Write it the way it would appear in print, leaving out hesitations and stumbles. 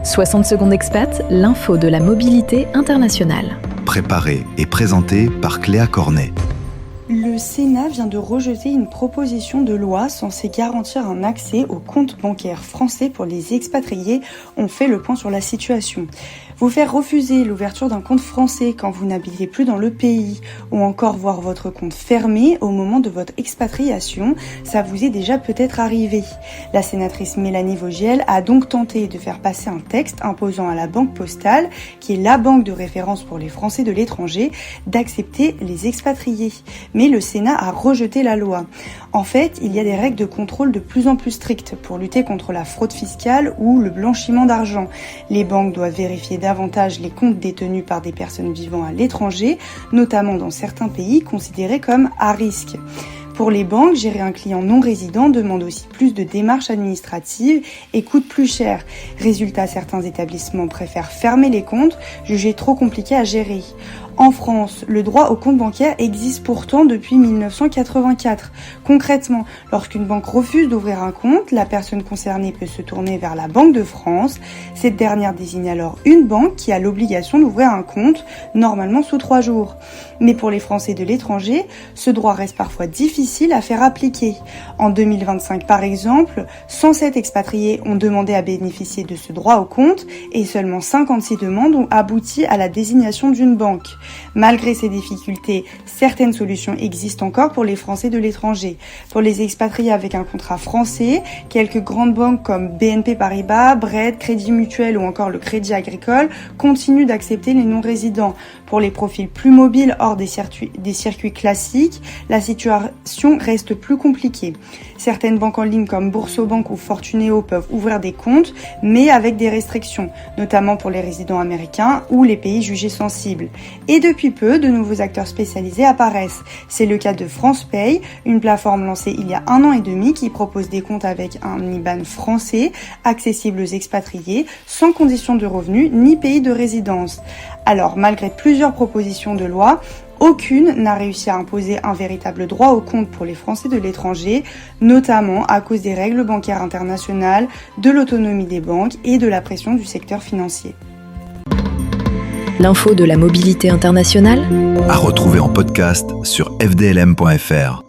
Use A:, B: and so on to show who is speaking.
A: 60 secondes expat, l'info de la mobilité internationale.
B: Préparé et présenté par Cléa Cornet.
C: Le Sénat vient de rejeter une proposition de loi censée garantir un accès aux comptes bancaires français pour les expatriés. On fait le point sur la situation. Vous faire refuser l'ouverture d'un compte français quand vous n'habitez plus dans le pays ou encore voir votre compte fermé au moment de votre expatriation, ça vous est déjà peut-être arrivé. La sénatrice Mélanie Vogel a donc tenté de faire passer un texte imposant à la Banque Postale, qui est la banque de référence pour les Français de l'étranger, d'accepter les expatriés. Mais le Sénat a rejeté la loi. En fait, il y a des règles de contrôle de plus en plus strictes pour lutter contre la fraude fiscale ou le blanchiment d'argent. Les banques doivent vérifier davantage les comptes détenus par des personnes vivant à l'étranger, notamment dans certains pays considérés comme à risque. Pour les banques, gérer un client non résident demande aussi plus de démarches administratives et coûte plus cher. Résultat, certains établissements préfèrent fermer les comptes, jugés trop compliqués à gérer. En France, le droit au compte bancaire existe pourtant depuis 1984. Concrètement, lorsqu'une banque refuse d'ouvrir un compte, la personne concernée peut se tourner vers la Banque de France. Cette dernière désigne alors une banque qui a l'obligation d'ouvrir un compte, normalement sous 3 jours. Mais pour les Français de l'étranger, ce droit reste parfois difficile à faire appliquer. En 2025, par exemple, 107 expatriés ont demandé à bénéficier de ce droit au compte et seulement 56 demandes ont abouti à la désignation d'une banque. Malgré ces difficultés, certaines solutions existent encore pour les Français de l'étranger. Pour les expatriés avec un contrat français, quelques grandes banques comme BNP Paribas, Bred, Crédit Mutuel ou encore le Crédit Agricole continuent d'accepter les non-résidents. Pour les profils plus mobiles hors des circuits classiques, la situation reste plus compliquée. Certaines banques en ligne comme Boursobank ou Fortuneo peuvent ouvrir des comptes, mais avec des restrictions, notamment pour les résidents américains ou les pays jugés sensibles. Et depuis peu, de nouveaux acteurs spécialisés apparaissent. C'est le cas de FrancePay, une plateforme lancée il y a 1 an et demi qui propose des comptes avec un IBAN français, accessibles aux expatriés, sans condition de revenus ni pays de résidence. Alors, malgré plusieurs propositions de loi, aucune n'a réussi à imposer un véritable droit au compte pour les Français de l'étranger, notamment à cause des règles bancaires internationales, de l'autonomie des banques et de la pression du secteur financier.
A: L'info de la mobilité internationale
B: À retrouver en podcast sur fdlm.fr.